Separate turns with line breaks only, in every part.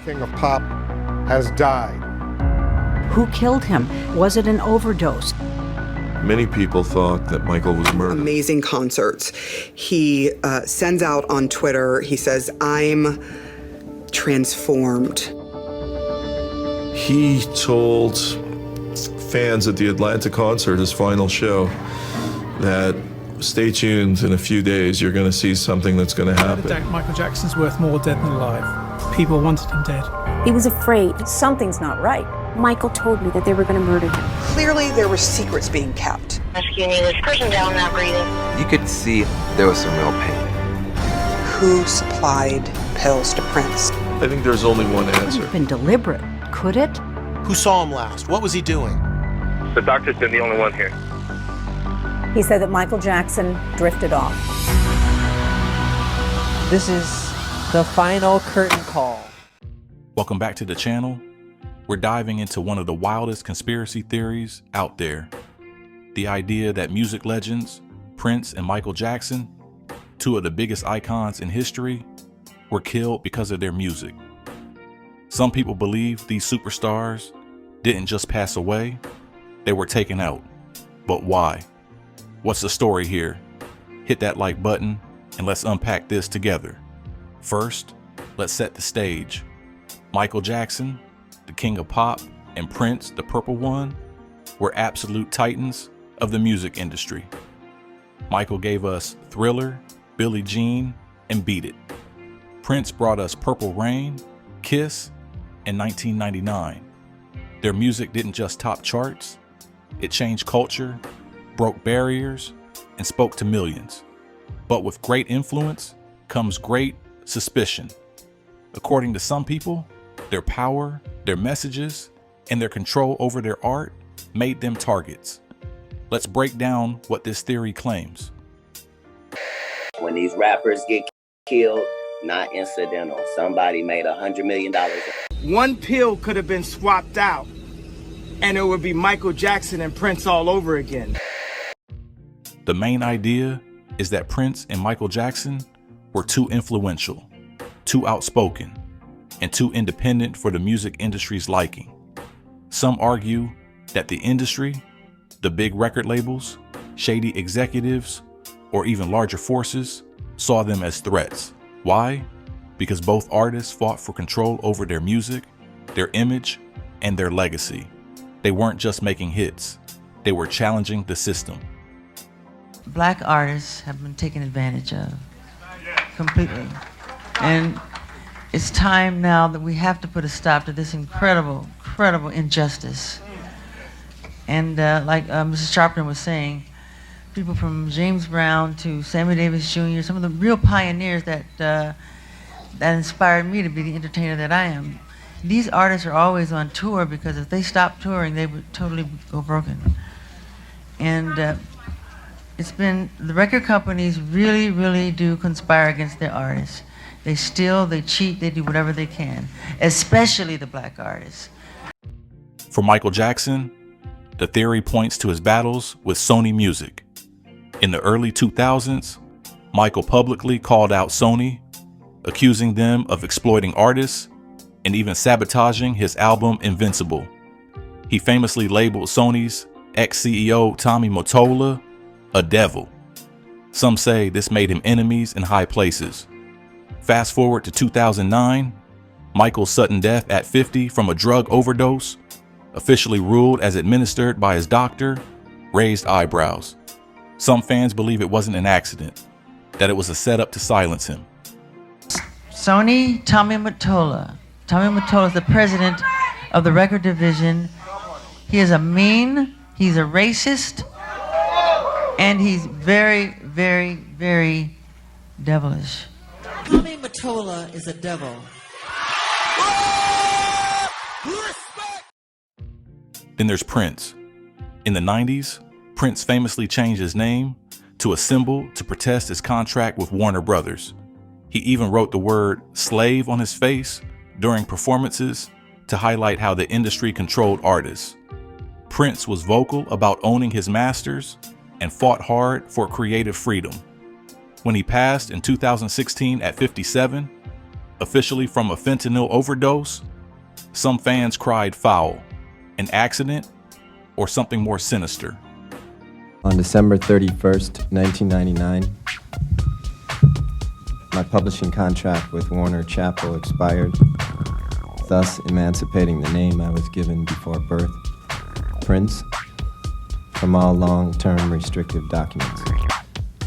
King of Pop has died.
Who killed him? Was it an overdose?
Many people thought that Michael was murdered.
Amazing concerts. He sends out on Twitter, he says, "I'm transformed."
He told fans at the Atlanta concert, his final show, that stay tuned, in a few days you're going to see something that's going to happen.
Michael Jackson's worth more dead than alive. People wanted him dead.
He was afraid. Something's not right. Michael told me that they were going to murder him.
Clearly, there were secrets being kept.
Rescuing this person down, not breathing.
You could see there was some real pain.
Who supplied pills to Prince?
I think there's only one
It couldn't
answer.
have been deliberate, could it?
Who saw him last? What was he doing?
The doctor's been the only one here.
He said that Michael Jackson drifted off.
This is the final curtain call.
Welcome back to the channel. We're diving into one of the wildest conspiracy theories out there. The idea that music legends, Prince and Michael Jackson, two of the biggest icons in history, were killed because of their music. Some people believe these superstars didn't just pass away, they were taken out. But why? What's the story here? Hit that like button and let's unpack this together. First, let's set the stage. Michael Jackson, the King of Pop, and Prince, the Purple One, were absolute titans of the music industry. Michael gave us Thriller, Billie Jean, and Beat It. Prince brought us Purple Rain, Kiss, and 1999. Their music didn't just top charts, it changed culture, broke barriers, and spoke to millions. But with great influence comes great suspicion. According to some people, their power, their messages, and their control over their art made them targets. Let's break down what this theory claims.
When these rappers get killed, not incidental. Somebody made $100 million.
One pill could have been swapped out, and it would be Michael Jackson and Prince all over again.
The main idea is that Prince and Michael Jackson were too influential, too outspoken, and too independent for the music industry's liking. Some argue that the industry, the big record labels, shady executives, or even larger forces saw them as threats. Why? Because both artists fought for control over their music, their image, and their legacy. They weren't just making hits, they were challenging the system.
Black artists have been taken advantage of completely. And it's time now that we have to put a stop to this incredible injustice. And like Mrs. Sharpton was saying, people from James Brown to Sammy Davis Jr., some of the real pioneers that inspired me to be the entertainer that I am. These artists are always on tour because if they stopped touring, they would totally go broken. And it's been, the record companies really do conspire against their artists. They steal, they cheat, they do whatever they can, especially the black artists.
For Michael Jackson, the theory points to his battles with Sony Music. In the early 2000s, Michael publicly called out Sony, accusing them of exploiting artists and even sabotaging his album Invincible. He famously labeled Sony's ex-CEO Tommy Mottola a devil. Some say this made him enemies in high places. Fast forward to 2009, Michael's sudden death at 50 from a drug overdose, officially ruled as administered by his doctor, raised eyebrows. Some fans believe it wasn't an accident, that it was a setup to silence him.
Sony, Tommy Mottola. Tommy Mottola is the president of the record division. He is a mean, he's a racist, and he's very devilish.
Tommy Mottola is a devil.
Then there's Prince. In the 90s, Prince famously changed his name to a symbol to protest his contract with Warner Brothers. He even wrote the word slave on his face during performances to highlight how the industry controlled artists. Prince was vocal about owning his masters, and fought hard for creative freedom. When he passed in 2016 at 57, officially from a fentanyl overdose, some fans cried foul, an accident, or something more sinister.
On December 31st, 1999, my publishing contract with Warner Chappell expired, thus emancipating the name I was given before birth, Prince, from all long-term restrictive documents.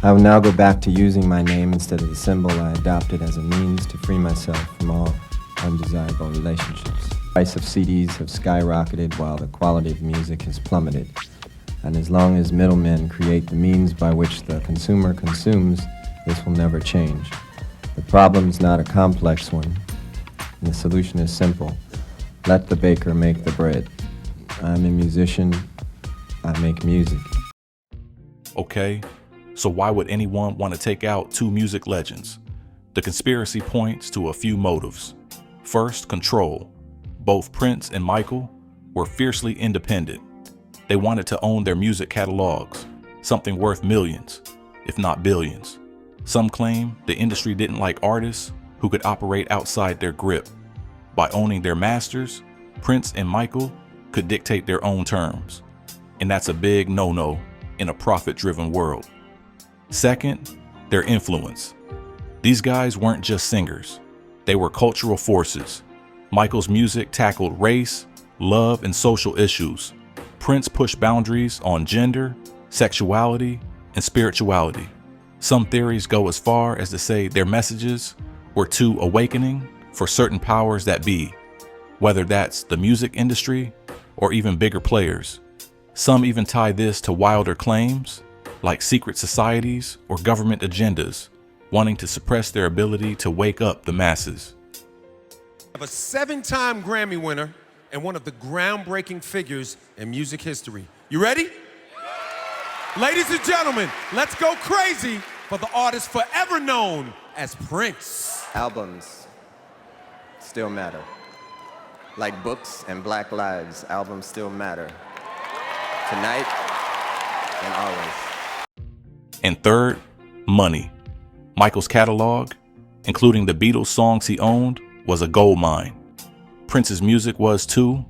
I will now go back to using my name instead of the symbol I adopted as a means to free myself from all undesirable relationships. The price of CDs have skyrocketed while the quality of music has plummeted. And as long as middlemen create the means by which the consumer consumes, this will never change. The problem is not a complex one, and the solution is simple. Let the baker make the bread. I'm a musician, I make music.
Okay, so why would anyone want to take out two music legends? The conspiracy points to a few motives. First, control. Both Prince and Michael were fiercely independent. They wanted to own their music catalogs, something worth millions, if not billions. Some claim the industry didn't like artists who could operate outside their grip. By owning their masters, Prince and Michael could dictate their own terms. And that's a big no-no in a profit-driven world. Second, their influence. These guys weren't just singers. They were cultural forces. Michael's music tackled race, love, and social issues. Prince pushed boundaries on gender, sexuality, and spirituality. Some theories go as far as to say their messages were too awakening for certain powers that be, whether that's the music industry or even bigger players. Some even tie this to wilder claims, like secret societies or government agendas, wanting to suppress their ability to wake up the masses.
A 7-time Grammy winner and one of the groundbreaking figures in music history. You ready? Ladies and gentlemen, let's go crazy for the artist forever known as Prince.
Albums still matter. Like books and Black lives, albums still matter. Tonight and always.
And third, money. Michael's catalog, including the Beatles songs he owned, was a gold mine. Prince's music was too.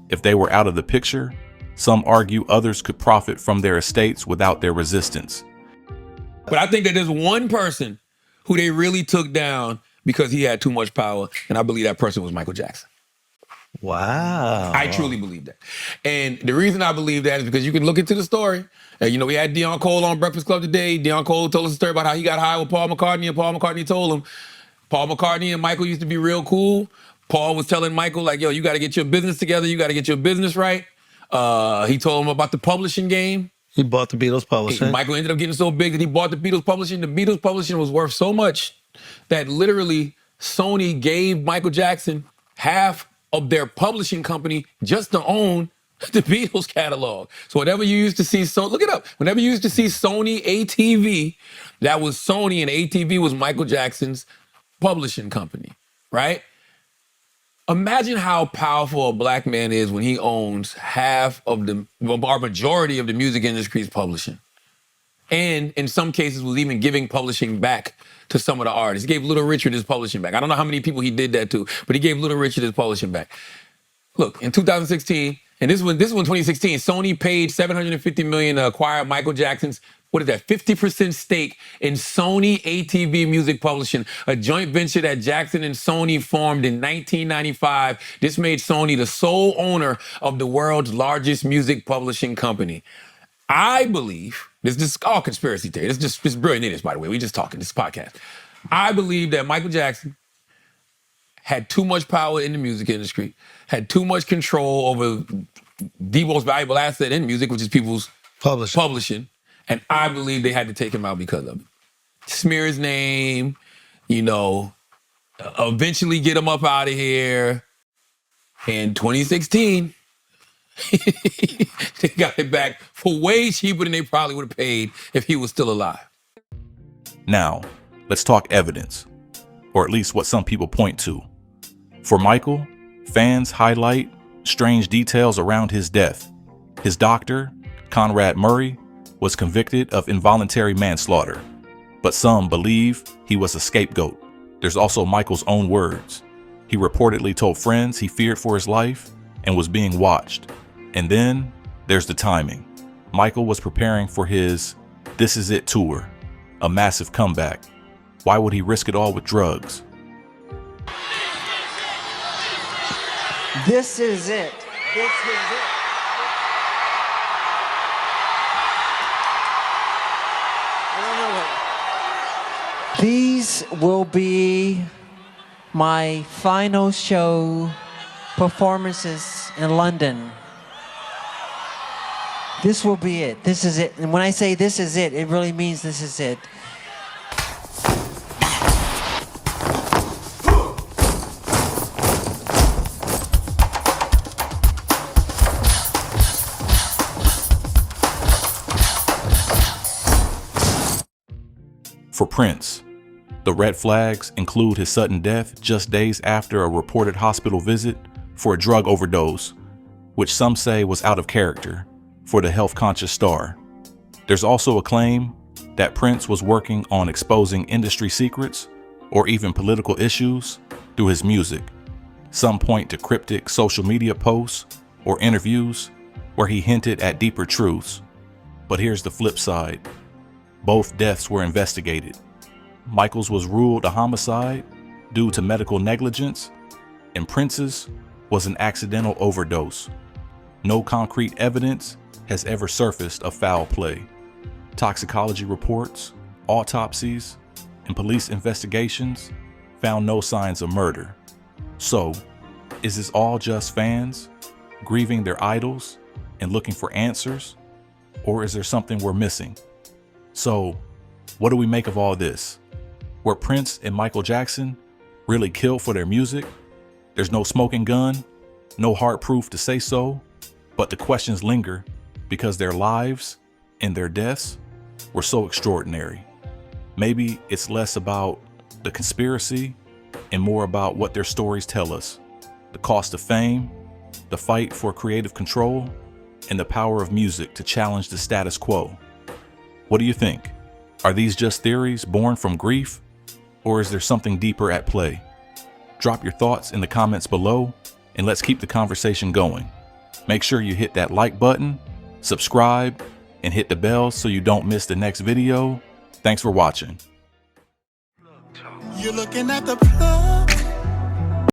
If they were out of the picture, some argue others could profit from their estates without their resistance.
But I think that there's one person who they really took down because he had too much power, and I believe that person was Michael Jackson.
Wow.
I truly believe that. And the reason I believe that is because you can look into the story. We had Deion Cole on Breakfast Club today. Deion Cole told us a story about how he got high with Paul McCartney, and Paul McCartney told him, Paul McCartney and Michael used to be real cool. Paul was telling Michael, like, yo, you got to get your business together. You got to get your business right. He told him about the publishing game.
He bought the Beatles publishing.
Michael ended up getting so big that he bought the Beatles publishing. The Beatles publishing was worth so much that literally Sony gave Michael Jackson half of their publishing company just to own the Beatles catalog. So whenever you used to see, look it up. Whenever you used to see Sony ATV, that was Sony, and ATV was Michael Jackson's publishing company, right? Imagine how powerful a black man is when he owns half of or majority of the music industry's publishing. And in some cases was even giving publishing back to some of the artists. He gave Little Richard his publishing back. I don't know how many people he did that to, but he gave Little Richard his publishing back. Look, in 2016, and this was 2016, Sony paid $750 million to acquire Michael Jackson's, 50% stake in Sony ATV Music Publishing, a joint venture that Jackson and Sony formed in 1995. This made Sony the sole owner of the world's largest music publishing company. I believe, this is all conspiracy theory. It's brilliant idiots, by the way. We just talking, this podcast. I believe that Michael Jackson had too much power in the music industry, had too much control over the most valuable asset in music, which is people's publishing. And I believe they had to take him out because of it. Smear his name, eventually get him up out of here. In 2016, they got it back for way cheaper than they probably would have paid if he was still alive.
Now, let's talk evidence, or at least what some people point to. For Michael, fans highlight strange details around his death. His doctor, Conrad Murray, was convicted of involuntary manslaughter, but some believe he was a scapegoat. There's also Michael's own words. He reportedly told friends he feared for his life and was being watched. And then there's the timing. Michael was preparing for his This Is It tour, a massive comeback. Why would he risk it all with drugs?
This is it. This is it. These will be my final show performances in London. This will be it. This is it. And when I say this is it, it really means this is it.
For Prince, the red flags include his sudden death just days after a reported hospital visit for a drug overdose, which some say was out of character for the health-conscious star. There's also a claim that Prince was working on exposing industry secrets or even political issues through his music. Some point to cryptic social media posts or interviews where he hinted at deeper truths. But here's the flip side. Both deaths were investigated. Michael's was ruled a homicide due to medical negligence, and Prince's was an accidental overdose. No concrete evidence has ever surfaced of foul play. Toxicology reports, autopsies, and police investigations found no signs of murder. So, is this all just fans grieving their idols and looking for answers? Or is there something we're missing? So, what do we make of all this? Were Prince and Michael Jackson really killed for their music? There's no smoking gun, no hard proof to say so, but the questions linger because their lives and their deaths were so extraordinary. Maybe it's less about the conspiracy and more about what their stories tell us. The cost of fame, the fight for creative control, and the power of music to challenge the status quo. What do you think? Are these just theories born from grief, or is there something deeper at play? Drop your thoughts in the comments below, and let's keep the conversation going. Make sure you hit that like button, subscribe, and hit the bell so you don't miss the next video. Thanks for watching.
You're looking at the plug.